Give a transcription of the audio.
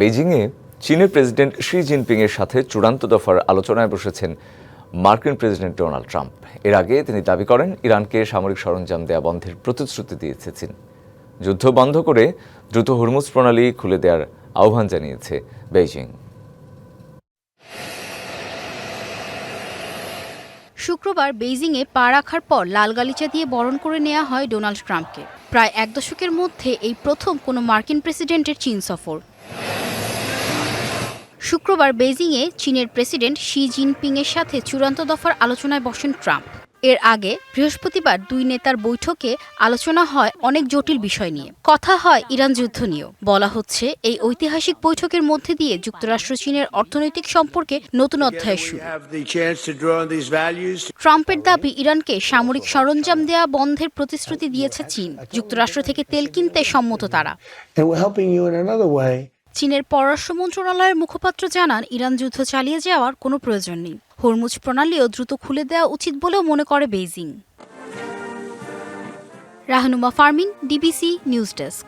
বেইজিংয়ে চীনের president Xi জিনপিংয়ের সাথে চূড়ান্ত দফার আলোচনায় বসেছেন মার্কিন প্রেসিডেন্ট ডোনাল্ড ট্রাম্প। এর আগে তিনি দাবি করেন ইরানকে সামরিক সরঞ্জাম দেয়া বন্ধের প্রতিশ্রুতি দিয়েছে চীন। যুদ্ধ বন্ধ করে দ্রুত হরমুজ প্রণালী খুলে দেওয়ার আহ্বান জানিয়েছে বেইজিং। শুক্রবার বেইজিংয়ে পা রাখার পর লাল গালিচা দিয়ে বরণ করে নেওয়া হয় ডোনাল্ড ট্রাম্পকে। প্রায় এক দশকের মধ্যে এই প্রথম কোনো মার্কিন প্রেসিডেন্টের চীন সফর। শুক্রবার বেইজিংয়ে চীনের প্রেসিডেন্ট শি জিনপিংয়ের সাথে চূড়ান্ত দফার আলোচনায় বসেন ট্রাম্প। এর আগে বৃহস্পতিবার দুই নেতার বৈঠকে আলোচনা হয় অনেক জটিল বিষয় নিয়ে। কথা হয় ইরান যুদ্ধ নিয়েও। বলা হচ্ছে এই ঐতিহাসিক বৈঠকের মধ্যে দিয়ে যুক্তরাষ্ট্র চীনের অর্থনৈতিক সম্পর্কে নতুন অধ্যায় শুরু। ট্রাম্পের দাবি ইরানকে সামরিক সরঞ্জাম দেয়া বন্ধের প্রতিশ্রুতি দিয়েছে চীন। যুক্তরাষ্ট্র থেকে তেল কিনতে সম্মত তারা। চীনের পররাষ্ট্র মন্ত্রণালয়ের মুখপাত্র জানান ইরান যুদ্ধ চালিয়ে যাওয়ার কোনো প্রয়োজন নেই। হরমুজ প্রণালীও দ্রুত খুলে দেওয়া উচিত বলেও মনে করে Beijing. Rahnuma Fermin, DBC news desk.